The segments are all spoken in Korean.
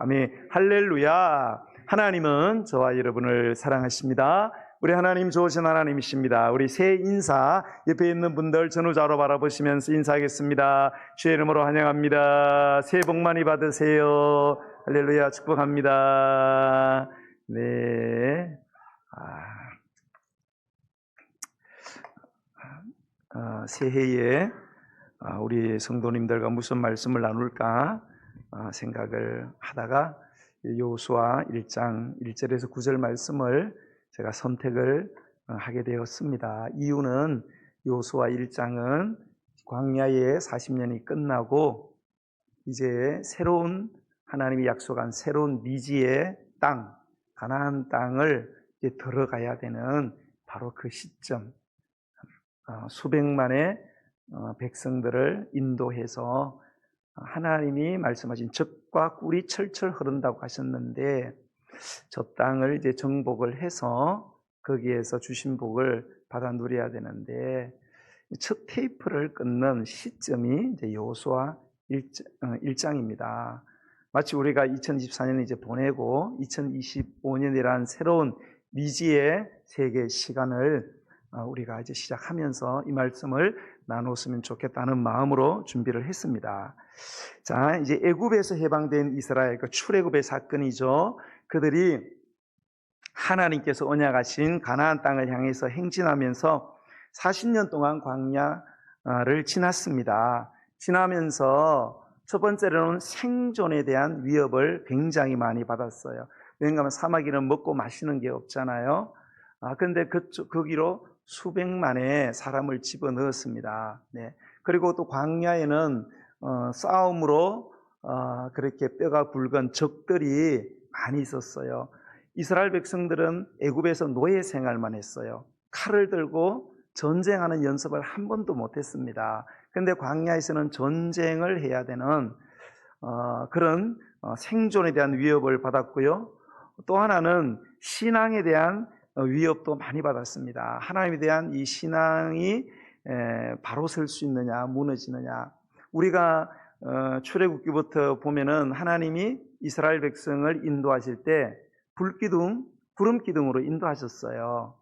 아멘. 할렐루야. 하나님은 저와 여러분을 사랑하십니다. 우리 하나님 좋으신 하나님이십니다. 우리 새 인사 옆에 있는 분들 전후좌우로 바라보시면서 인사하겠습니다. 주의 이름으로 환영합니다. 새해 복 많이 받으세요. 할렐루야. 축복합니다. 네. 새해에 우리 성도님들과 무슨 말씀을 나눌까 생각을 하다가 여호수아 1장 1절에서 9절 말씀을 제가 선택을 하게 되었습니다. 이유는 여호수아 1장은 광야의 40년이 끝나고 이제 새로운 하나님이 약속한 새로운 미지의 땅, 가나안 땅을 이제 들어가야 되는 바로 그 시점, 수백만의 백성들을 인도해서 하나님이 말씀하신 젖과 꿀이 철철 흐른다고 하셨는데 저 땅을 이제 정복을 해서 거기에서 주신 복을 받아 누려야 되는데 첫 테이프를 끊는 시점이 이제 여호수아 1장입니다. 마치 우리가 2024년을 이제 보내고 2025년이라는 새로운 미지의 세계 시간을 우리가 이제 시작하면서 이 말씀을 나눴으면 좋겠다는 마음으로 준비를 했습니다. 자, 이제 애굽에서 해방된 이스라엘, 그 출애굽의 사건이죠. 그들이 하나님께서 언약하신 가나안 땅을 향해서 행진하면서 40년 동안 광야를 지났습니다. 지나면서 첫 번째로는 생존에 대한 위협을 굉장히 많이 받았어요. 왜냐하면 사막에는 먹고 마시는 게 없잖아요. 그런데 거기로 수백만의 사람을 집어넣었습니다. 네. 그리고 또 광야에는 싸움으로 그렇게 뼈가 굵은 적들이 많이 있었어요. 이스라엘 백성들은 애굽에서 노예 생활만 했어요. 칼을 들고 전쟁하는 연습을 한 번도 못했습니다. 그런데 광야에서는 전쟁을 해야 되는 그런 생존에 대한 위협을 받았고요. 또 하나는 신앙에 대한 위협도 많이 받았습니다. 하나님에 대한 이 신앙이 바로 설 수 있느냐 무너지느냐. 우리가 출애굽기부터 보면은 하나님이 이스라엘 백성을 인도하실 때 불기둥, 구름기둥으로 인도하셨어요.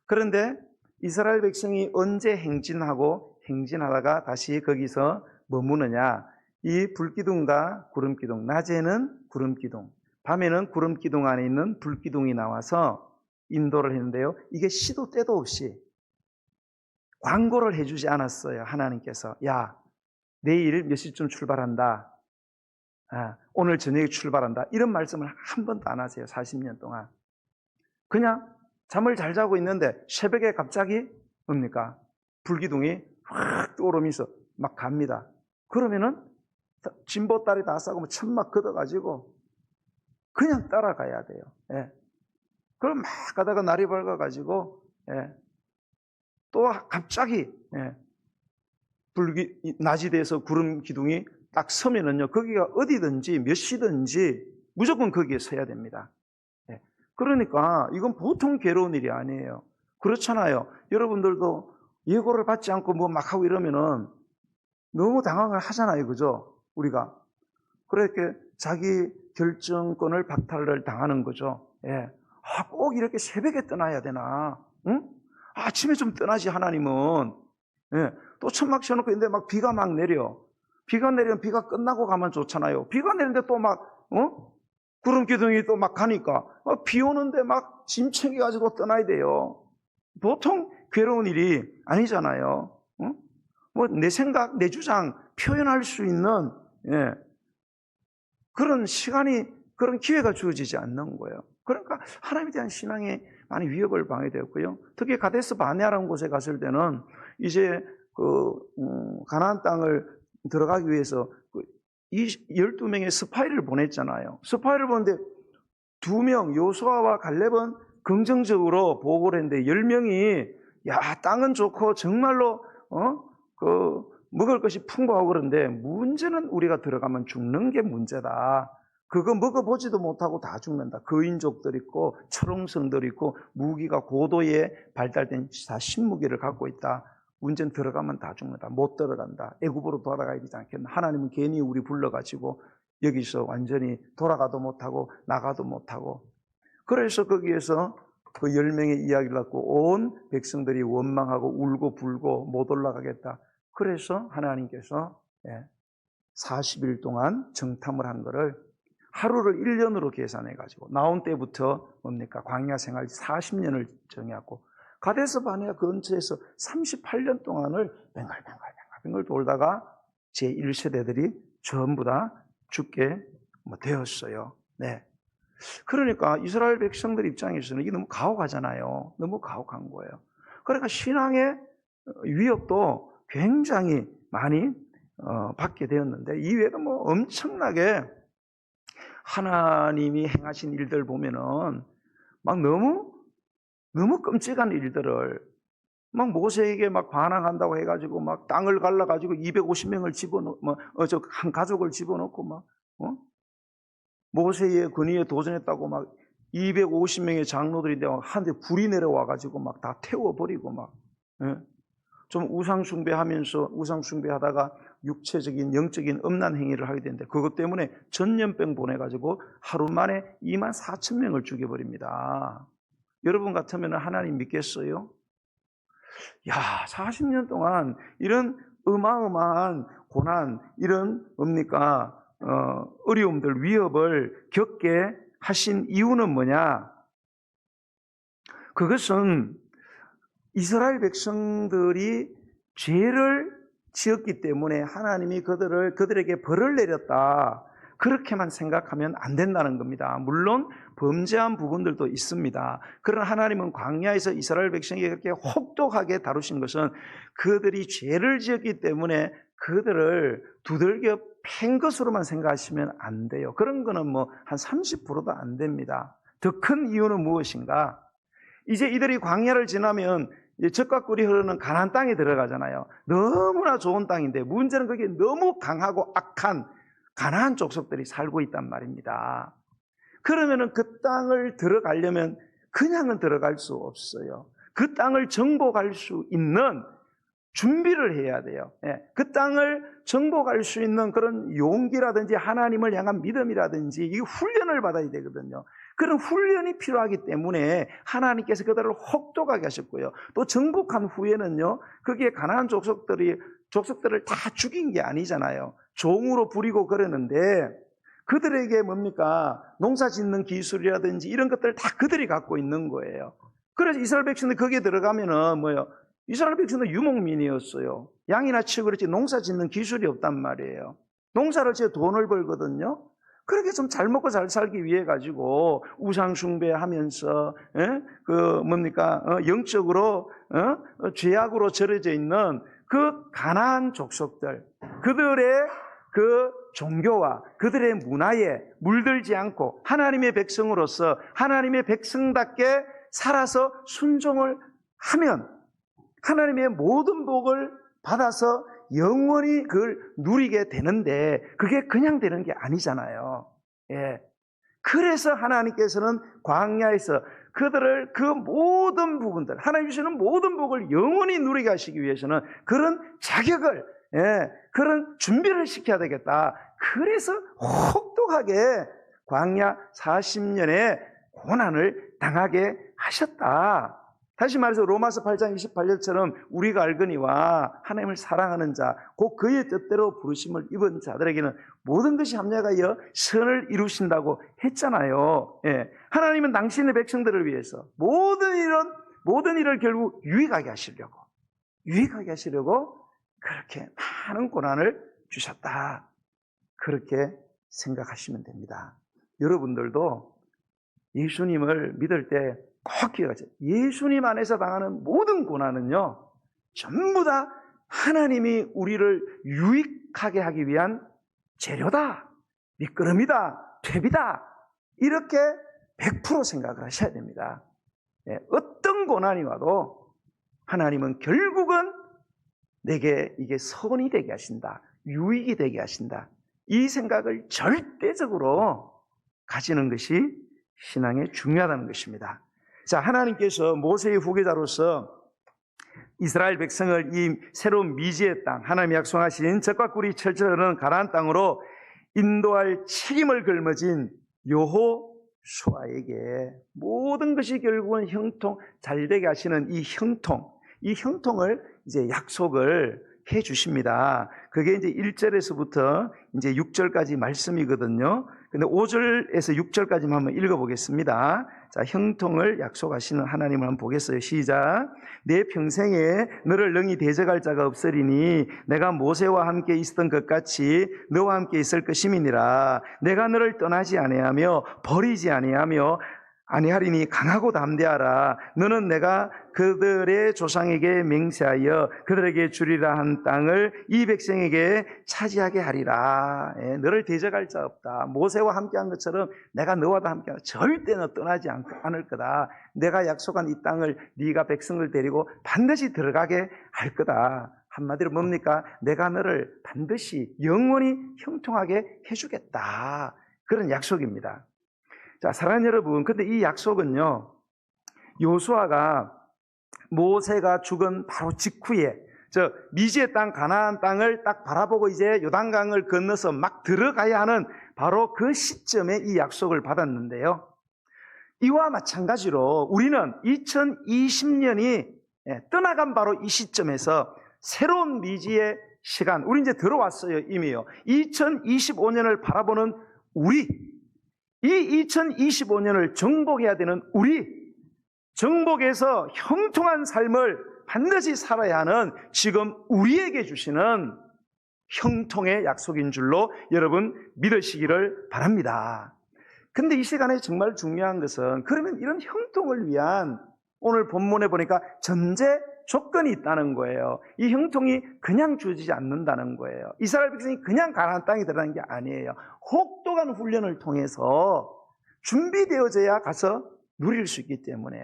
그런데 이스라엘 백성이 언제 행진하다가 다시 거기서 머무느냐. 이 불기둥과 구름기둥, 낮에는 구름기둥, 밤에는 구름기둥 안에 있는 불기둥이 나와서 인도를 했는데요. 이게 시도 때도 없이 광고를 해주지 않았어요. 하나님께서 야, 내일 몇 시쯤 출발한다. 오늘 저녁에 출발한다. 이런 말씀을 한 번도 안 하세요. 40년 동안. 그냥 잠을 잘 자고 있는데 새벽에 갑자기 뭡니까? 불기둥이 확 떠오르면서 막 갑니다. 그러면은 진보다리 다 싸고 천막 걷어가지고 그냥 따라가야 돼요. 예. 그럼 막 가다가 날이 밝아가지고 또 갑자기 낮이 돼서 구름 기둥이 딱 서면은요, 거기가 어디든지 몇 시든지 무조건 거기에 서야 됩니다. 그러니까 이건 보통 괴로운 일이 아니에요. 그렇잖아요. 여러분들도 예고를 받지 않고 뭐 막 하고 이러면은 너무 당황을 하잖아요. 그죠? 우리가. 그렇게 자기 결정권을 박탈을 당하는 거죠. 꼭 이렇게 새벽에 떠나야 되나? 응? 아침에 좀 떠나지, 하나님은. 또 천막 쳐놓고 있는데 막 비가 막 내려. 비가 내리면 비가 끝나고 가면 좋잖아요. 비가 내리는데 또 막, 구름 기둥이 또 막 가니까 비 오는데 막 짐 챙겨가지고 떠나야 돼요. 보통 괴로운 일이 아니잖아요. 뭐 내 생각, 내 주장 표현할 수 있는 그런 시간이, 그런 기회가 주어지지 않는 거예요. 그러니까 하나님에 대한 신앙에 많이 위협을 방해되었고요. 특히 가데스 바네아라는 곳에 갔을 때는 이제 가나안 땅을 들어가기 위해서 12명의 스파이를 보냈잖아요. 스파이를 보는데 2명, 여호수아와 갈렙은 긍정적으로 보고를 했는데 10명이 야, 땅은 좋고 정말로 먹을 것이 풍부하고 그런데 문제는 우리가 들어가면 죽는 게 문제다. 그거 먹어보지도 못하고 다 죽는다. 거인족들 있고 철옹성들 있고 무기가 고도에 발달된 다 신무기를 갖고 있다. 문제는 들어가면 다 죽는다. 못 들어간다. 애굽으로 돌아가야 되지 않겠나. 하나님은 괜히 우리 불러가지고 여기서 완전히 돌아가도 못하고 나가도 못하고, 그래서 거기에서 그 10명의 이야기를 갖고 온 백성들이 원망하고 울고 불고 못 올라가겠다. 그래서 하나님께서 40일 동안 정탐을 한 거를 하루를 1년으로 계산해 가지고 나온 때부터 뭡니까? 광야 생활 40년을 정해갖고 가데스 바네아 근처에서 38년 동안을 뱅글뱅글 돌다가 제1세대들이 전부 다 죽게 되었어요. 네. 그러니까 이스라엘 백성들 입장에서는 이게 너무 가혹하잖아요. 너무 가혹한 거예요. 그러니까 신앙의 위협도 굉장히 많이 받게 되었는데, 이외에도 뭐 엄청나게 하나님이 행하신 일들 보면은 막 너무 끔찍한 일들을 막 모세에게 막 반항한다고 해가지고 막 땅을 갈라가지고 250명을 한 가족을 집어넣고 막 모세의 권위에 도전했다고 막 250명의 장로들인데 한 대 불이 내려와가지고 막 다 태워버리고 막 좀 우상숭배하다가 육체적인 영적인 음란 행위를 하게 되는데, 그것 때문에 전염병 보내가지고 하루 만에 24,000명을 죽여버립니다. 여러분 같으면 하나님 믿겠어요? 야, 40년 동안 이런 어마어마한 고난, 이런 어려움들, 위협을 겪게 하신 이유는 뭐냐? 그것은 이스라엘 백성들이 죄를 지었기 때문에 하나님이 그들에게 벌을 내렸다, 그렇게만 생각하면 안 된다는 겁니다. 물론 범죄한 부분들도 있습니다. 그러나 하나님은 광야에서 이스라엘 백성에게 그렇게 혹독하게 다루신 것은 그들이 죄를 지었기 때문에 그들을 두들겨 팬 것으로만 생각하시면 안 돼요. 그런 거는 뭐 한 30%도 안 됩니다. 더 큰 이유는 무엇인가? 이제 이들이 광야를 지나면 젖과 꿀이 흐르는 가나안 땅에 들어가잖아요. 너무나 좋은 땅인데 문제는 거기에 너무 강하고 악한 가나안 족속들이 살고 있단 말입니다. 그러면은 그 땅을 들어가려면 그냥은 들어갈 수 없어요. 그 땅을 정복할 수 있는 준비를 해야 돼요. 그 땅을 정복할 수 있는 그런 용기라든지 하나님을 향한 믿음이라든지 이 훈련을 받아야 되거든요. 그런 훈련이 필요하기 때문에 하나님께서 그들을 혹독하게 하셨고요. 또 정복한 후에는요, 거기에 가나안 족속들을 다 죽인 게 아니잖아요. 종으로 부리고 그러는데 그들에게 뭡니까? 농사 짓는 기술이라든지 이런 것들을 다 그들이 갖고 있는 거예요. 그래서 이스라엘 백성들이 거기에 들어가면은 이스라엘 백성들은 유목민이었어요. 양이나 치고 그렇지 농사 짓는 기술이 없단 말이에요. 농사를 지어 돈을 벌거든요. 그렇게 좀 잘 먹고 잘 살기 위해 가지고 우상숭배하면서 영적으로 죄악으로 절여져 있는 그 가나안 족속들, 그들의 그 종교와 그들의 문화에 물들지 않고 하나님의 백성으로서 하나님의 백성답게 살아서 순종을 하면 하나님의 모든 복을 받아서 영원히 그걸 누리게 되는데, 그게 그냥 되는 게 아니잖아요. 그래서 하나님께서는 광야에서 그들을 그 모든 부분들, 하나님 주시는 모든 복을 영원히 누리게 하시기 위해서는 그런 자격을, 그런 준비를 시켜야 되겠다. 그래서 혹독하게 광야 40년의 고난을 당하게 하셨다. 다시 말해서 로마서 8장 28절처럼 우리가 알거니와 하나님을 사랑하는 자, 곧 그의 뜻대로 부르심을 입은 자들에게는 모든 것이 합력하여 선을 이루신다고 했잖아요. 하나님은 당신의 백성들을 위해서 모든 일을 결국 유익하게 하시려고 그렇게 많은 고난을 주셨다. 그렇게 생각하시면 됩니다. 여러분들도 예수님을 믿을 때 꼭 기억하세요. 예수님 안에서 당하는 모든 고난은요, 전부 다 하나님이 우리를 유익하게 하기 위한 재료다, 밑거름이다, 퇴비다, 이렇게 100% 생각을 하셔야 됩니다. 어떤 고난이 와도 하나님은 결국은 내게 이게 선이 되게 하신다, 유익이 되게 하신다, 이 생각을 절대적으로 가지는 것이 신앙에 중요하다는 것입니다. 자, 하나님께서 모세의 후계자로서 이스라엘 백성을 이 새로운 미지의 땅, 하나님이 약속하신 젖과 꿀이 철철 흐르는 가나안 땅으로 인도할 책임을 걸머진 여호수아에게 모든 것이 결국은 형통, 잘되게 하시는 이 형통을 이제 약속을 해 주십니다. 그게 이제 1절에서부터 이제 6절까지 말씀이거든요. 근데 5절에서 6절까지만 한번 읽어보겠습니다. 자, 형통을 약속하시는 하나님을 한번 보겠어요. 시작. 내 평생에 너를 능히 대적할 자가 없으리니 내가 모세와 함께 있었던 것 같이 너와 함께 있을 것임이니라. 내가 너를 떠나지 아니하며 버리지 아니하리니 강하고 담대하라. 너는 내가 그들의 조상에게 맹세하여 그들에게 주리라 한 땅을 이 백성에게 차지하게 하리라. 너를 대적할 자 없다. 모세와 함께한 것처럼 내가 너와도 함께하라. 절대 너 떠나지 않을 거다. 내가 약속한 이 땅을 네가 백성을 데리고 반드시 들어가게 할 거다. 한마디로 뭡니까? 내가 너를 반드시 영원히 형통하게 해주겠다. 그런 약속입니다. 자, 사랑하는 여러분, 근데 이 약속은요, 여호수아가 모세가 죽은 바로 직후에 미지의 땅 가나안 땅을 딱 바라보고 이제 요단강을 건너서 막 들어가야 하는 바로 그 시점에 이 약속을 받았는데요. 이와 마찬가지로 우리는 2020년이 떠나간 바로 이 시점에서 새로운 미지의 시간, 우리 이제 들어왔어요, 이미요. 2025년을 바라보는 우리, 이 2025년을 정복해야 되는 우리, 정복해서 형통한 삶을 반드시 살아야 하는 지금 우리에게 주시는 형통의 약속인 줄로 여러분 믿으시기를 바랍니다. 근데 이 시간에 정말 중요한 것은 그러면 이런 형통을 위한 오늘 본문에 보니까 전제 조건이 있다는 거예요. 이 형통이 그냥 주어지지 않는다는 거예요. 이스라엘 백성이 그냥 가나안 땅에 들어가는 게 아니에요. 혹독한 훈련을 통해서 준비되어져야 가서 누릴 수 있기 때문에,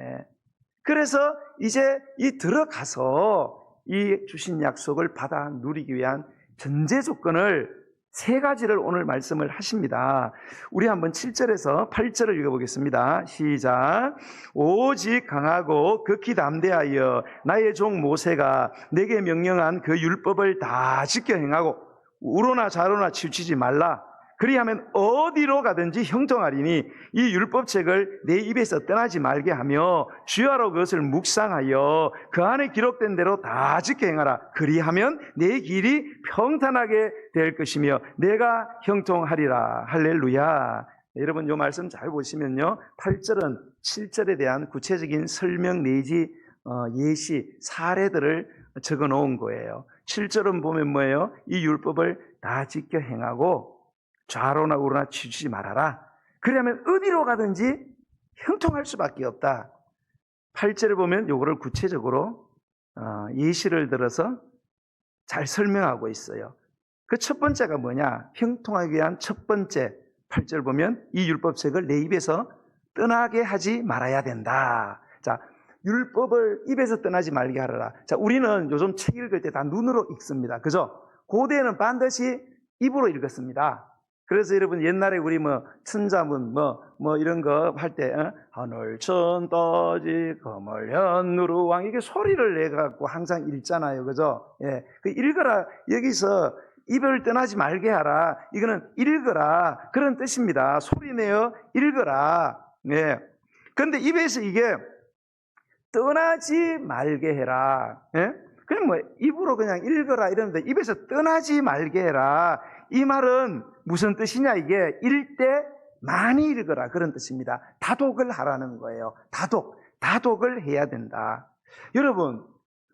그래서 이제 이 들어가서 이 주신 약속을 받아 누리기 위한 전제 조건을 세 가지를 오늘 말씀을 하십니다. 우리 한번 7절에서 8절을 읽어보겠습니다. 시작. 오직 강하고 극히 담대하여 나의 종 모세가 내게 명령한 그 율법을 다 지켜 행하고 우로나 좌로나 치우치지 말라. 그리하면 어디로 가든지 형통하리니 이 율법책을 내 입에서 떠나지 말게 하며 주야로 그것을 묵상하여 그 안에 기록된 대로 다 지켜 행하라. 그리하면 내 길이 평탄하게 될 것이며 내가 형통하리라. 할렐루야. 여러분 이 말씀 잘 보시면요, 8절은 7절에 대한 구체적인 설명 내지 예시, 사례들을 적어 놓은 거예요. 7절은 보면 뭐예요? 이 율법을 다 지켜 행하고 좌로나 우로나 치우치지 말아라. 그러면 어디로 가든지 형통할 수밖에 없다. 8절을 보면 요거를 구체적으로 예시를 들어서 잘 설명하고 있어요. 그 첫 번째가 뭐냐? 형통하기 위한 첫 번째, 8절 보면 이 율법책을 내 입에서 떠나게 하지 말아야 된다. 자, 율법을 입에서 떠나지 말게 하라. 자, 우리는 요즘 책 읽을 때 다 눈으로 읽습니다. 그죠? 고대에는 반드시 입으로 읽었습니다. 그래서 여러분 옛날에 우리 천자문 이런 거 할 때 하늘천 떠지 거물현 누르왕 이게 소리를 내 갖고 항상 읽잖아요. 그죠? 예. 그 읽어라. 여기서 입을 떠나지 말게 하라. 이거는 읽어라. 그런 뜻입니다. 소리 내어 읽어라. 예. 근데 입에서 이게 떠나지 말게 해라. 예? 그냥 입으로 그냥 읽어라 이러는데 입에서 떠나지 말게 해라. 이 말은 무슨 뜻이냐? 이게 읽되 많이 읽어라 그런 뜻입니다. 다독을 하라는 거예요. 다독을 해야 된다. 여러분,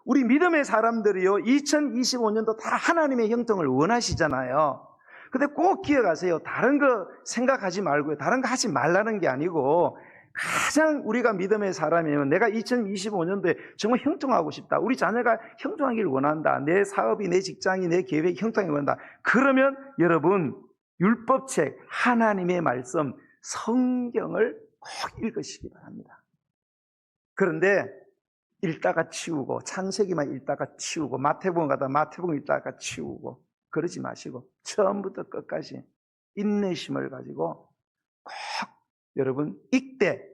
우리 믿음의 사람들이요 2025년도 다 하나님의 형통을 원하시잖아요. 근데 꼭 기억하세요. 다른 거 생각하지 말고요, 다른 거 하지 말라는 게 아니고 가장 우리가 믿음의 사람이면 내가 2025년도에 정말 형통하고 싶다. 우리 자녀가 형통하길 원한다. 내 사업이, 내 직장이, 내 계획이 형통하길 원한다. 그러면 여러분 율법책, 하나님의 말씀, 성경을 꼭 읽으시기 바랍니다. 그런데 읽다가 치우고 창세기만 읽다가 치우고 마태복음 가다 마태복음 읽다가 치우고 그러지 마시고 처음부터 끝까지 인내심을 가지고 꼭 여러분 읽되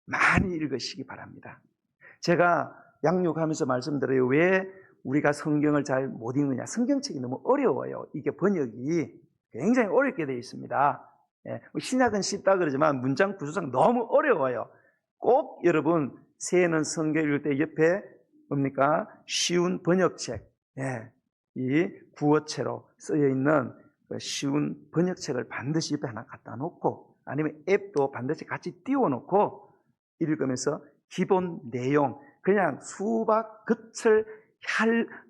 많이 읽으시기 바랍니다. 제가 양육하면서 말씀드려요. 왜 우리가 성경을 잘 못 읽느냐? 성경책이 너무 어려워요. 이게 번역이. 굉장히 어렵게 되어 있습니다. 예, 신약은 쉽다 그러지만 문장 구조상 너무 어려워요. 꼭 여러분 새해는 성경 읽을 때 옆에 뭡니까? 쉬운 번역책, 예, 이 구어체로 쓰여 있는 그 쉬운 번역책을 반드시 옆에 하나 갖다 놓고, 아니면 앱도 반드시 같이 띄워놓고 읽으면서 기본 내용, 그냥 수박 겉을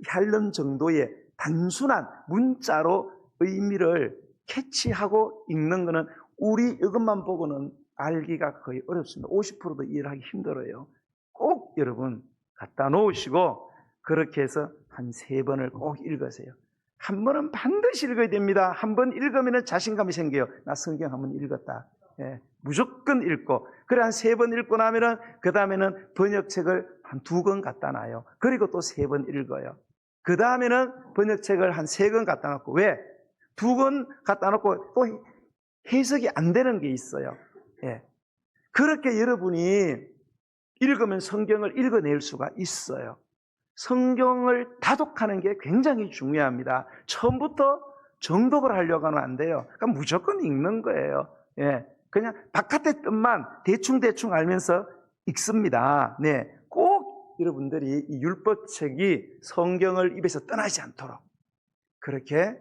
핥는 정도의 단순한 문자로 의미를 캐치하고 읽는 것은 우리 이것만 보고는 알기가 거의 어렵습니다. 50%도 이해하기 힘들어요. 꼭 여러분 갖다 놓으시고 그렇게 해서 한 3번을 꼭 읽으세요. 한 번은 반드시 읽어야 됩니다. 한 번 읽으면 자신감이 생겨요. 나 성경 한 번 읽었다. 예, 무조건 읽고, 그래 한 3번 읽고 나면은 그 다음에는 번역책을 한 2권 갖다 놔요. 그리고 또 3번 읽어요. 그 다음에는 번역책을 한 3권 갖다 놓고, 왜? 2권 갖다 놓고 또 해석이 안 되는 게 있어요. 예. 그렇게 여러분이 읽으면 성경을 읽어낼 수가 있어요. 성경을 다독하는 게 굉장히 중요합니다. 처음부터 정독을 하려고 하면 안 돼요. 그러니까 무조건 읽는 거예요. 예. 그냥 바깥의 뜻만 대충 알면서 읽습니다. 네. 꼭 여러분들이 이 율법책이 성경을 입에서 떠나지 않도록 그렇게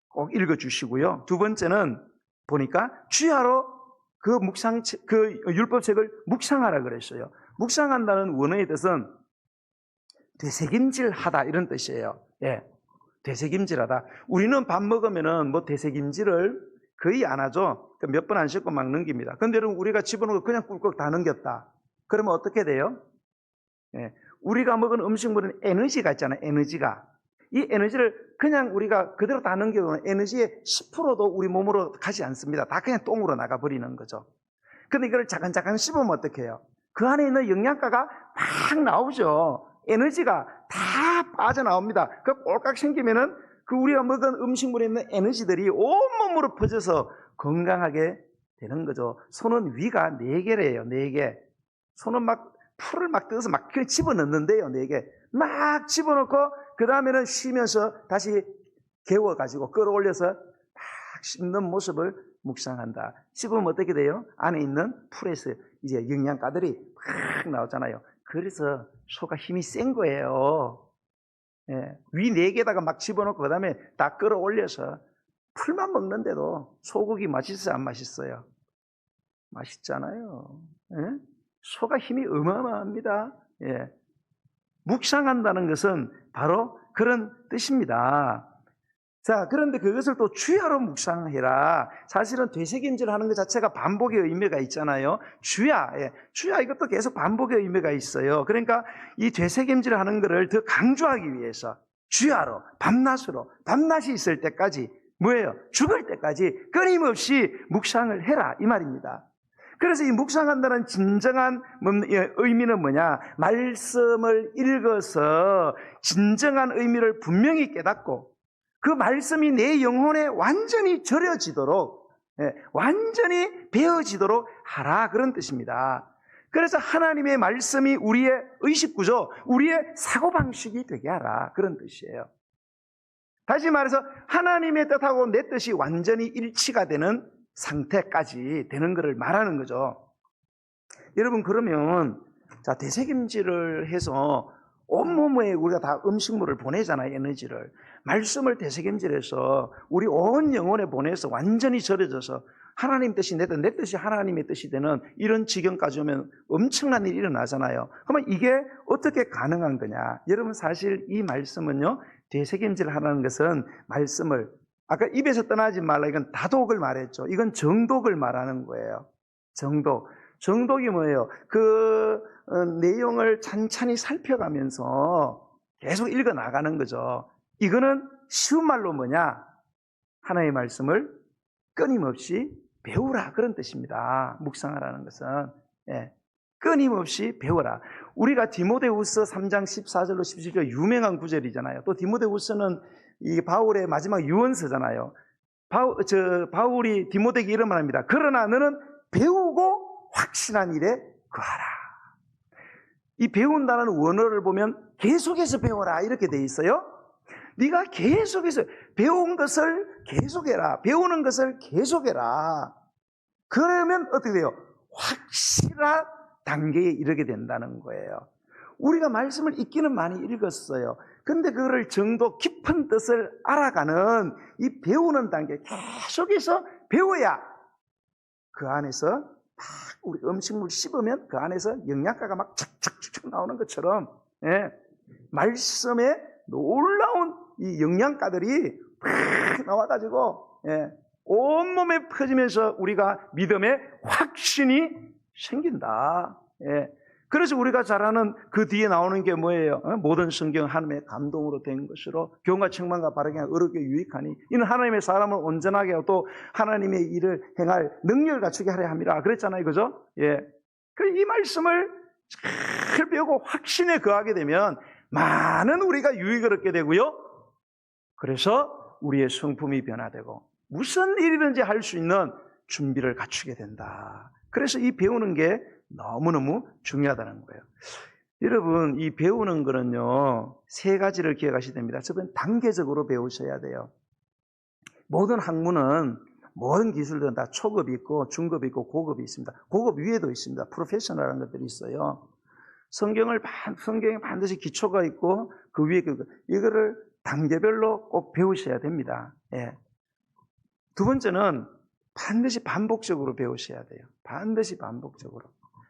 꼭 읽어주시고요. 2번째는 보니까 주야로 그 율법책을 묵상하라 그랬어요. 묵상한다는 원어의 뜻은 되새김질하다 이런 뜻이에요. 예, 되새김질하다. 우리는 밥 먹으면은 뭐 되새김질을 거의 안 하죠. 몇 번 안 씻고 막 넘깁니다. 근데 여러분 우리가 집어넣고 그냥 꿀꺽 다 넘겼다. 그러면 어떻게 돼요? 예, 우리가 먹은 음식물은 에너지가 있잖아요. 에너지가. 이 에너지를 그냥 우리가 그대로 다 넘겨놓으면 에너지의 10%도 우리 몸으로 가지 않습니다. 다 그냥 똥으로 나가버리는 거죠. 근데 이걸 자간자간 씹으면 어떻게 해요? 그 안에 있는 영양가가 막 나오죠. 에너지가 다 빠져나옵니다. 그 꼴깍 생기면은 그 우리가 먹은 음식물에 있는 에너지들이 온몸으로 퍼져서 건강하게 되는 거죠. 손은 위가 4개래요. 4개. 손은 막 풀을 막 뜯어서 막 집어넣는데요. 4개. 막 집어넣고 그 다음에는 쉬면서 다시 개워가지고 끌어올려서 막 씹는 모습을 묵상한다. 씹으면 어떻게 돼요? 안에 있는 풀에서 이제 영양가들이 막 나오잖아요. 그래서 소가 힘이 센 거예요. 예, 위 4개에다가 막 집어넣고 그 다음에 다 끌어올려서 풀만 먹는데도 소고기 맛있어요? 안 맛있어요? 맛있잖아요. 예? 소가 힘이 어마어마합니다. 예. 묵상한다는 것은 바로 그런 뜻입니다. 자, 그런데 그것을 또 주야로 묵상해라. 사실은 되새김질 하는 것 자체가 반복의 의미가 있잖아요. 주야, 예. 주야 이것도 계속 반복의 의미가 있어요. 그러니까 이 되새김질 하는 것을 더 강조하기 위해서 주야로, 밤낮이 있을 때까지 뭐예요? 죽을 때까지 끊임없이 묵상을 해라 이 말입니다. 그래서 이 묵상한다는 진정한 의미는 뭐냐? 말씀을 읽어서 진정한 의미를 분명히 깨닫고 그 말씀이 내 영혼에 완전히 절여지도록, 완전히 배어지도록 하라 그런 뜻입니다. 그래서 하나님의 말씀이 우리의 의식구조, 우리의 사고방식이 되게 하라 그런 뜻이에요. 다시 말해서 하나님의 뜻하고 내 뜻이 완전히 일치가 되는 상태까지 되는 것을 말하는 거죠. 여러분 그러면 자 되새김질을 해서 온몸에 우리가 다 음식물을 보내잖아요. 에너지를. 말씀을 되새김질해서 우리 온 영혼에 보내서 완전히 절여져서 하나님 뜻이 내 뜻, 내 뜻이 하나님의 뜻이 되는 이런 지경까지 오면 엄청난 일이 일어나잖아요. 그러면 이게 어떻게 가능한 거냐? 여러분 사실 이 말씀은요. 되새김질 하라는 것은 말씀을 아까 입에서 떠나지 말라 이건 다독을 말했죠. 이건 정독을 말하는 거예요. 정독이 뭐예요? 그 내용을 찬찬히 살펴가면서 계속 읽어 나가는 거죠. 이거는 쉬운 말로 뭐냐? 하나님의 말씀을 끊임없이 배우라 그런 뜻입니다. 묵상하라는 것은 끊임없이 배워라. 우리가 디모데후서 3장 14절로 17절 유명한 구절이잖아요. 또 디모데후서는 이 바울의 마지막 유언서잖아요. 바울이 디모데에게 이런 말합니다. 그러나 너는 배우고 확신한 일에 거하라. 이 배운다는 원어를 보면 계속해서 배워라 이렇게 돼 있어요. 네가 계속해서 배운 것을 계속해라. 배우는 것을 계속해라. 그러면 어떻게 돼요? 확실한 단계에 이르게 된다는 거예요. 우리가 말씀을 읽기는 많이 읽었어요. 근데 그거를 정도 깊은 뜻을 알아가는 이 배우는 단계, 계속해서 배워야 그 안에서 막 우리 음식물 씹으면 그 안에서 영양가가 막 착착착 나오는 것처럼, 예, 말씀에 놀라운 이 영양가들이 팍 나와가지고, 예, 온몸에 퍼지면서 우리가 믿음의 확신이 생긴다. 예. 그래서 우리가 잘 아는 그 뒤에 나오는 게 뭐예요? 모든 성경 하나님의 감동으로 된 것으로 교훈과 책망과 바르게 어렵게 유익하니 이는 하나님의 사람을 온전하게 하고 또 하나님의 일을 행할 능력을 갖추게 하려 함이라 그랬잖아요. 그죠? 예. 그래서 이 말씀을 잘 배우고 확신에 거하게 되면 많은 우리가 유익을 얻게 되고요. 그래서 우리의 성품이 변화되고 무슨 일이든지 할 수 있는 준비를 갖추게 된다. 그래서 이 배우는 게 너무너무 중요하다는 거예요. 여러분, 이 배우는 거는요, 세 가지를 기억하셔야 됩니다. 첫 번째, 단계적으로 배우셔야 돼요. 모든 학문은, 모든 기술들은 다 초급이 있고, 중급이 있고, 고급이 있습니다. 고급 위에도 있습니다. 프로페셔널한 것들이 있어요. 성경에 반드시 기초가 있고, 그 위에 이거를 단계별로 꼭 배우셔야 됩니다. 예. 두 번째는 반드시 반복적으로 배우셔야 돼요. 반드시 반복적으로.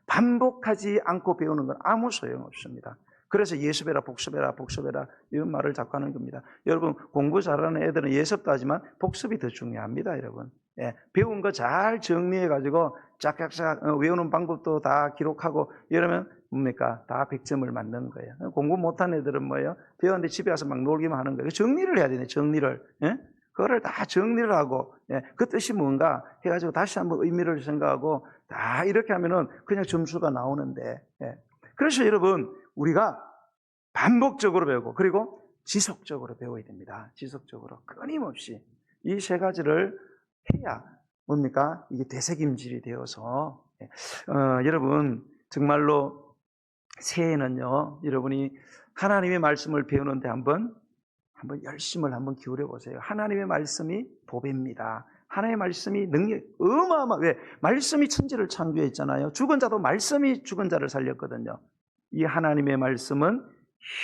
반복하지 않고 배우는 건 아무 소용없습니다. 그래서 예습해라, 복습해라, 복습해라 이런 말을 자꾸 하는 겁니다. 여러분, 공부 잘하는 애들은 예습도 하지만 복습이 더 중요합니다. 여러분, 예, 배운 거 잘 정리해가지고 짝짝짝 외우는 방법도 다 기록하고 이러면 뭡니까? 다 100점을 맞는 거예요. 공부 못한 애들은 뭐예요? 배웠는데 집에 와서 막 놀기만 하는 거예요. 정리를 해야 되네, 정리를. 예? 그거를 다 정리를 하고, 예, 그 뜻이 뭔가 해가지고 다시 한번 의미를 생각하고 다 이렇게 하면은 그냥 점수가 나오는데, 예. 그래서 여러분, 우리가 반복적으로 배우고 그리고 지속적으로 배워야 됩니다. 지속적으로 끊임없이 이 세 가지를 해야 뭡니까? 이게 되새김질이 되어서, 예. 여러분 정말로 새해는요, 여러분이 하나님의 말씀을 배우는데 한번 열심을 한번 기울여 보세요. 하나님의 말씀이 보배입니다. 하나님의 말씀이 능력 어마어마. 왜? 말씀이 천지를 창조했잖아요. 죽은 자도 말씀이 죽은 자를 살렸거든요. 이 하나님의 말씀은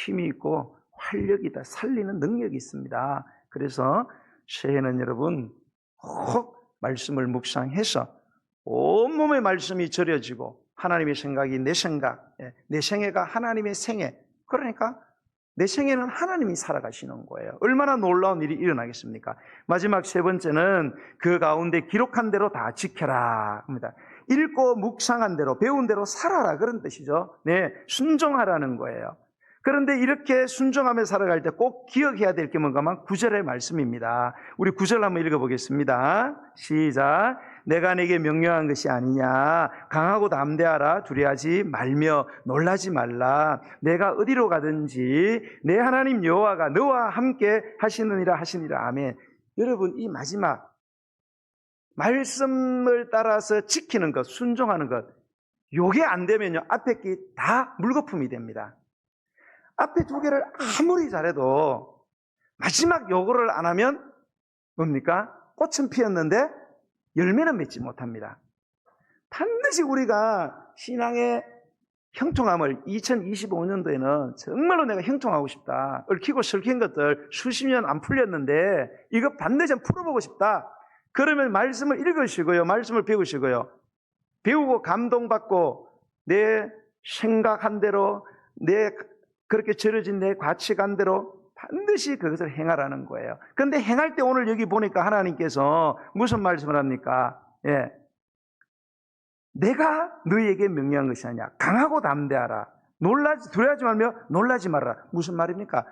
힘이 있고 활력이 있다. 살리는 능력이 있습니다. 그래서 새해는 여러분 꼭 말씀을 묵상해서 온몸의 말씀이 절여지고 하나님의 생각이 내 생각, 내 생애가 하나님의 생애. 그러니까 내 생애는 하나님이 살아가시는 거예요. 얼마나 놀라운 일이 일어나겠습니까? 마지막 세 번째는 그 가운데 기록한 대로 다 지켜라 합니다. 읽고 묵상한 대로 배운 대로 살아라 그런 뜻이죠. 네, 순종하라는 거예요. 그런데 이렇게 순종하며 살아갈 때 꼭 기억해야 될 게 뭔가 하면 9절의 말씀입니다. 우리 9절 한번 읽어보겠습니다. 시작. 내가 내게 명령한 것이 아니냐. 강하고 담대하라. 두려워하지 말며 놀라지 말라. 내가 어디로 가든지 내 하나님 여호와가 너와 함께 하시느니라 하시니라. 아멘. 여러분, 이 마지막 말씀을 따라서 지키는 것, 순종하는 것, 요게 안 되면요 앞에 게 다 물거품이 됩니다. 앞에 두 개를 아무리 잘해도 마지막 요거를 안 하면 뭡니까? 꽃은 피었는데 열매는 맺지 못합니다. 반드시 우리가 신앙의 형통함을 2025년도에는 정말로 내가 형통하고 싶다. 얽히고 설킨 것들 수십 년 안 풀렸는데 이거 반드시 풀어보고 싶다. 그러면 말씀을 읽으시고요. 말씀을 배우시고요. 배우고 감동받고 내 생각한 대로 내 그렇게 절여진 내 가치관대로 반드시 그것을 행하라는 거예요. 그런데 행할 때 오늘 여기 보니까 하나님께서 무슨 말씀을 합니까? 예. 내가 너희에게 명령한 것이 아니야. 강하고 담대하라. 두려워하지 말며 놀라지 말라. 무슨 말입니까?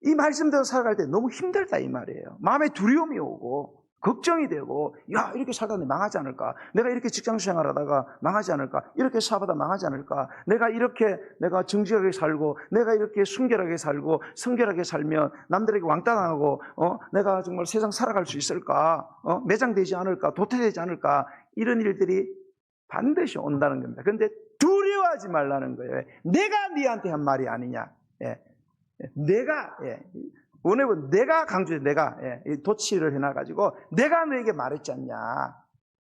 이 말씀대로 살아갈 때 너무 힘들다 이 말이에요. 마음에 두려움이 오고 걱정이 되고, 야, 이렇게 살다 망하지 않을까? 내가 이렇게 직장 생활하다가 망하지 않을까? 이렇게 사업하다 망하지 않을까? 내가 정직하게 살고, 내가 이렇게 순결하게 살고, 성결하게 살면 남들에게 왕따당하고, 내가 정말 세상 살아갈 수 있을까? 매장되지 않을까? 도태되지 않을까? 이런 일들이 반드시 온다는 겁니다. 그런데 두려워하지 말라는 거예요. 내가 네한테 한 말이 아니냐? 예. 내가, 예. 원해본 내가 강조해. 내가 도치를 해놔가지고 내가 너에게 말했지 않냐.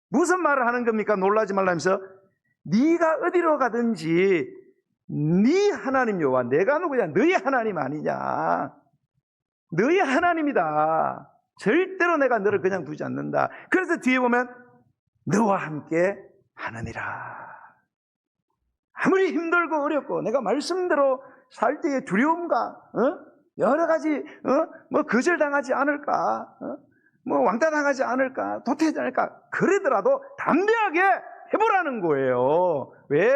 무슨 말을 하는 겁니까? 놀라지 말라면서 네가 어디로 가든지 네 하나님 여호와, 내가 누구냐? 너희 하나님 아니냐. 너희 하나님이다. 절대로 내가 너를 그냥 두지 않는다. 그래서 뒤에 보면 너와 함께 하느니라. 아무리 힘들고 어렵고 내가 말씀대로 살 때의 두려움과 여러 가지 뭐 거절당하지 않을까, 뭐 왕따당하지 않을까, 도태하지 않을까, 그러더라도 담대하게 해보라는 거예요. 왜?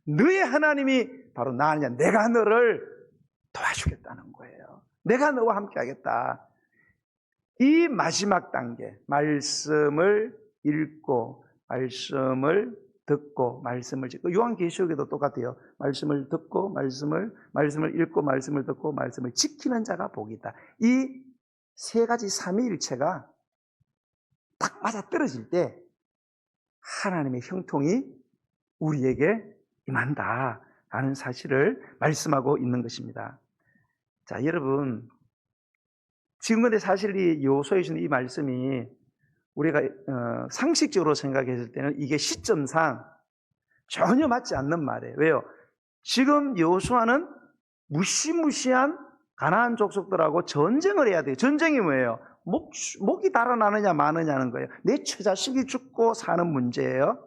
너의 하나님이 바로 나 아니냐. 내가 너를 도와주겠다는 거예요. 내가 너와 함께 하겠다. 이 마지막 단계, 말씀을 읽고 말씀을 듣고 말씀을 짓고, 요한계시록에도 똑같아요. 말씀을 듣고 말씀을 읽고 말씀을 듣고 말씀을 지키는 자가 복이 있다. 이 세 가지 삼위일체가 딱 맞아 떨어질 때 하나님의 형통이 우리에게 임한다라는 사실을 말씀하고 있는 것입니다. 자, 여러분, 지금 근데 사실 이 여호수아에 주는 이 말씀이 우리가 상식적으로 생각했을 때는 이게 시점상 전혀 맞지 않는 말이에요. 왜요? 지금 여호수아는 무시무시한 가나안 족속들하고 전쟁을 해야 돼요. 전쟁이 뭐예요? 목이 달아나느냐 마느냐는 거예요. 내 처자식이 죽고 사는 문제예요.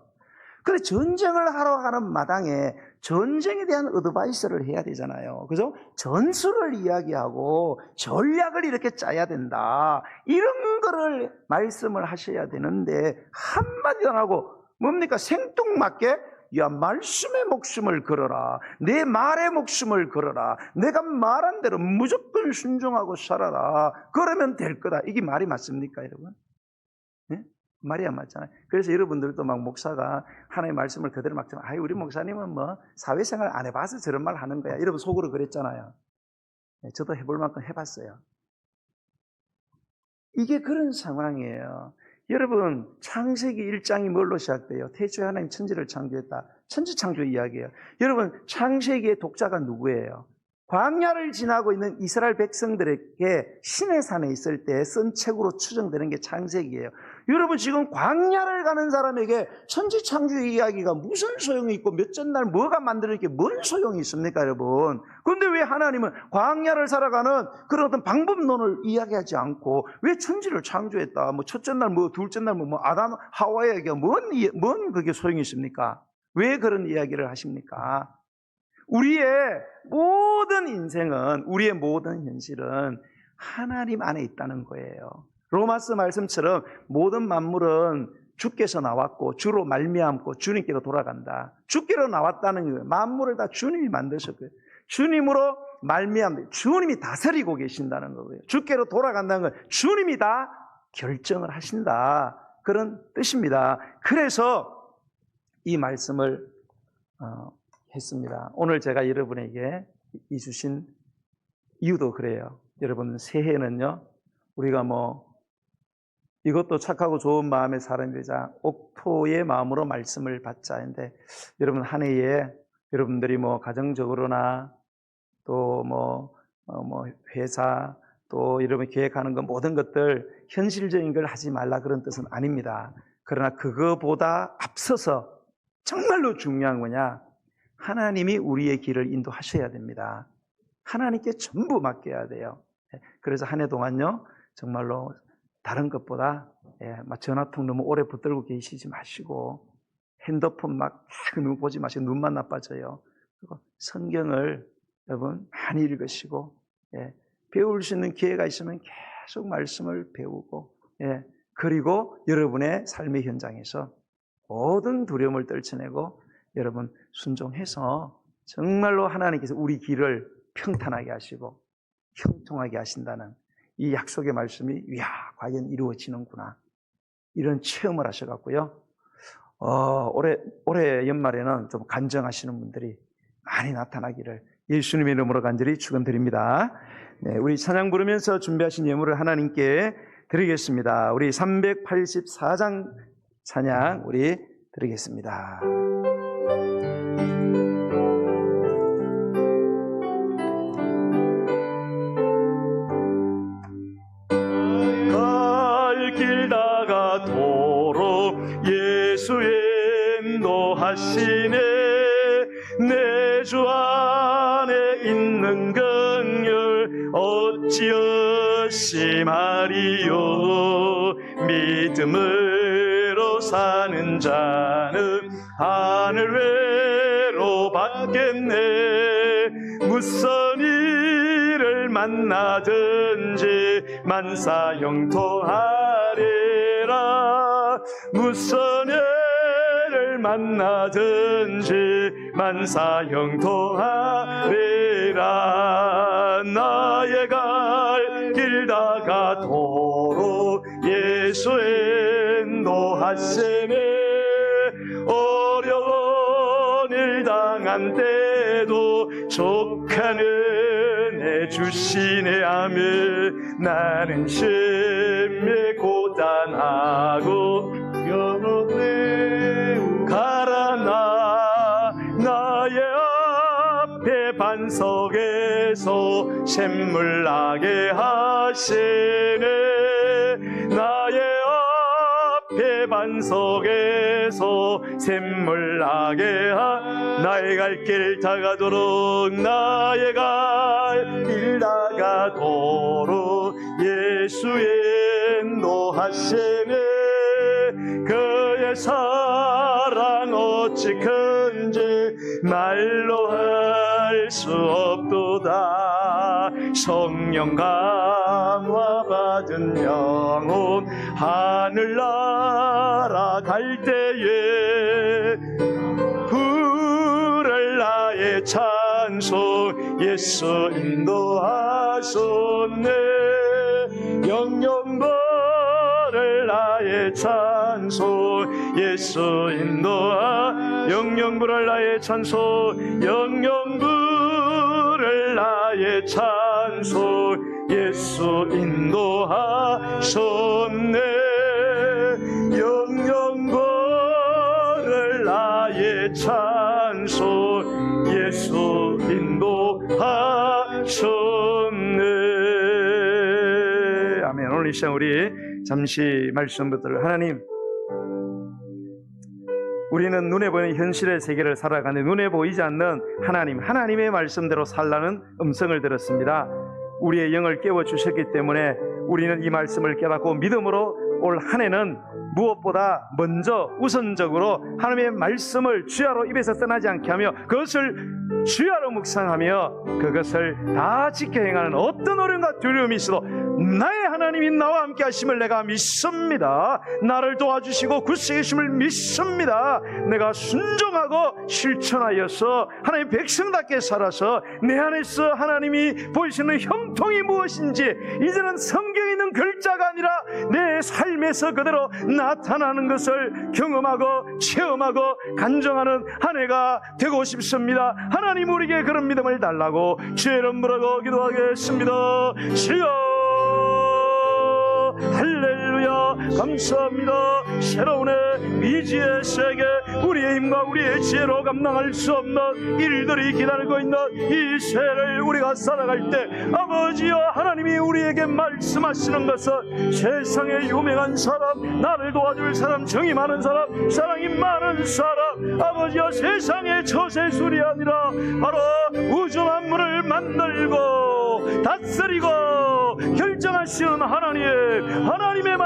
그런데 전쟁을 하러 가는 마당에 전쟁에 대한 어드바이스를 해야 되잖아요. 그죠? 전술을 이야기하고 전략을 이렇게 짜야 된다. 이런 거를 말씀을 하셔야 되는데 한마디도 안 하고 뭡니까? 생뚱맞게 야, 말씀의 목숨을 걸어라. 내 말의 목숨을 걸어라. 내가 말한 대로 무조건 순종하고 살아라. 그러면 될 거다. 이게 말이 맞습니까, 여러분? 네? 말이 안 맞잖아요. 그래서 여러분들도 막 목사가 하나님의 말씀을 그대로 막잖아요. 아이, 우리 목사님은 뭐 사회생활 안 해봐서 저런 말 하는 거야. 여러분 속으로 그랬잖아요. 네, 저도 해볼 만큼 해봤어요. 이게 그런 상황이에요. 여러분, 창세기 1장이 뭘로 시작돼요? 태초에 하나님 천지를 창조했다. 천지창조 이야기예요. 여러분, 창세기의 독자가 누구예요? 광야를 지나고 있는 이스라엘 백성들에게 시내산에 있을 때 쓴 책으로 추정되는 게 창세기예요. 여러분, 지금 광야를 가는 사람에게 천지창조 이야기가 무슨 소용이 있고 몇 전날 뭐가 만드는 게 뭔 소용이 있습니까, 여러분? 그런데 왜 하나님은 광야를 살아가는 그런 어떤 방법론을 이야기하지 않고 왜 천지를 창조했다, 뭐 첫째 날 뭐 둘째 날 뭐 아담 하와에게 뭔 그게 소용이 있습니까? 왜 그런 이야기를 하십니까? 우리의 모든 인생은, 우리의 모든 현실은 하나님 안에 있다는 거예요. 로마서 말씀처럼 모든 만물은 주께서 나왔고 주로 말미암고 주님께로 돌아간다. 주께로 나왔다는 거예요. 만물을 다 주님이 만드셨고요. 주님으로 말미암, 주님이 다스리고 계신다는 거고요. 주께로 돌아간다는 건 주님이 다 결정을 하신다. 그런 뜻입니다. 그래서 이 말씀을 했습니다. 오늘 제가 여러분에게 이 주신 이유도 그래요. 여러분, 새해는요, 우리가 뭐 이것도 착하고 좋은 마음의 사람이 되자 옥토의 마음으로 말씀을 받자 했는데, 여러분 한 해에 여러분들이 뭐 가정적으로나 또 뭐 회사 또 여러분이 계획하는 것 모든 것들 현실적인 걸 하지 말라 그런 뜻은 아닙니다. 그러나 그거보다 앞서서 정말로 중요한 거냐? 하나님이 우리의 길을 인도하셔야 됩니다. 하나님께 전부 맡겨야 돼요. 그래서 한 해 동안요, 정말로 다른 것보다 전화통 너무 오래 붙들고 계시지 마시고, 핸드폰 막 너무 보지 마시고 눈만 나빠져요. 그리고 성경을 여러분 많이 읽으시고, 배울 수 있는 기회가 있으면 계속 말씀을 배우고, 그리고 여러분의 삶의 현장에서 모든 두려움을 떨쳐내고 여러분 순종해서 정말로 하나님께서 우리 길을 평탄하게 하시고 형통하게 하신다는 이 약속의 말씀이 이야, 과연 이루어지는구나, 이런 체험을 하셔갖고요, 올해 연말에는 좀 간증하시는 분들이 많이 나타나기를 예수님의 이름으로 간절히 축원드립니다. 네, 우리 찬양 부르면서 준비하신 예물을 하나님께 드리겠습니다. 우리 384장 찬양 우리 드리겠습니다. 예수 인도하시네. 내 주 안에 있는 긍휼 어찌 의심하리요. 믿음으로 사는 자는 하늘 외로 받겠네. 무슨 일을 만나든지 만사형통하리라. 무슨 일을 만나든지 만사형통하리라. 나의 갈 길 다가도록 예수 인도하시네. 어려운 일 당한 때도 족한 은혜 주시네. 아멘. 나는 심히 고단하고 영원히 가라. 나의 앞에 반석에서 샘물 나게 하시네. 나의 앞에 반석에서 샘물 나게 나의 갈 길 다가도록 나의 갈 길 다가도록 예수 인도하시네. 그의 사랑 어찌 큰지 말로 할 수 없도다. 성령 강화 받은 영혼 하늘나라 갈 때에 부를 나의 찬송 예수 인도하셨네. 영영 부를 나의 찬송 예수 영영 부를 나의 찬송 영영 부를 나의 찬송 예수 인도하셨네. 영영 부를 나의 찬송 예수 인도하셨네. 아멘. 오늘 이 시간 우리 잠시 말씀 붙들어. 하나님, 우리는 눈에 보이는 현실의 세계를 살아가는 눈에 보이지 않는 하나님의 말씀대로 살라는 음성을 들었습니다. 우리의 영을 깨워주셨기 때문에 우리는 이 말씀을 깨닫고 믿음으로 올 한 해는 무엇보다 먼저 우선적으로 하나님의 말씀을 주야로 입에서 떠나지 않게 하며 그것을 주야로 묵상하며 그것을 다 지켜 행하는 어떤 어려움과 두려움이 있어도 나의 하나님이 나와 함께 하심을 내가 믿습니다. 나를 도와주시고 굳세게 하심을 믿습니다. 내가 순종하고 실천하여서 하나님의 백성답게 살아서 내 안에서 하나님이 보이시는 형통이 무엇인지 이제는 성경에 있는 글자가 아니라 내 삶에서 그대로 나타나는 것을 경험하고 체험하고 간증하는 한 해가 되고 싶습니다. 하나님 우리에게 그런 믿음을 달라고 주의 이름 부르고 기도하겠습니다. 주여 할렐루야 감사합니다. 새로운 해 미지의 세계 우리의 힘과 우리의 지혜로 감당할 수 없는 일들이 기다리고 있는 이 세를 우리가 살아갈 때 아버지여 하나님이 우리에게 말씀하시는 것은 세상에 유명한 사람, 나를 도와줄 사람, 정이 많은 사람, 사랑이 많은 사람, 아버지여 세상의 처세술이 아니라 바로 우주 만물을 만들고 다스리고 결정하시는 하나님의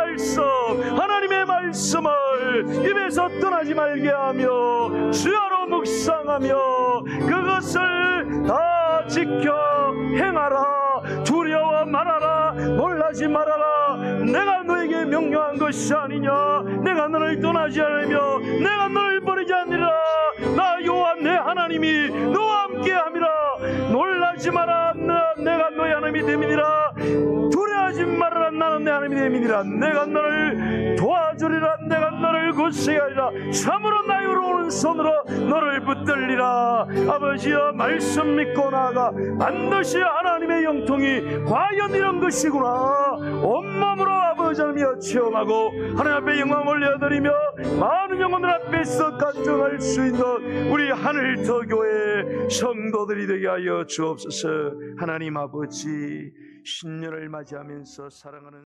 말씀을 입에서 떠나지 말게 하며 주야로 묵상하며 그것을 다 지켜 행하라. 두려워 말아라. 놀라지 말아라. 내가 너에게 명령한 것이 아니냐. 내가 너를 떠나지 않으며 내가 너를 버리지 않으리라. 나 여호와 내 하나님이 너와 함께 함이라. 놀라지 마라. 내가 너의 하나님이 됨이니라. 두려워하지 말아라. 나는 내 하나님이 됨이니라. 내가 너를 도와주리라. 내가 너를 굳세게 하리라. 참으로 나의 오른손으로 너를 붙들리라. 아버지여 말씀 믿고 나아가 반드시 하나님의 영통이 과연 이런 것이구나 온몸으로 아버지 하나님이여 체험하고 하나님 앞에 영광 올려드리며 많은 영혼들 앞에서 간증할 수 있는 우리 하늘터교회 성도들이 되게 하여 주옵소서. 하나님 아버지 신년을 맞이하면서 사랑하는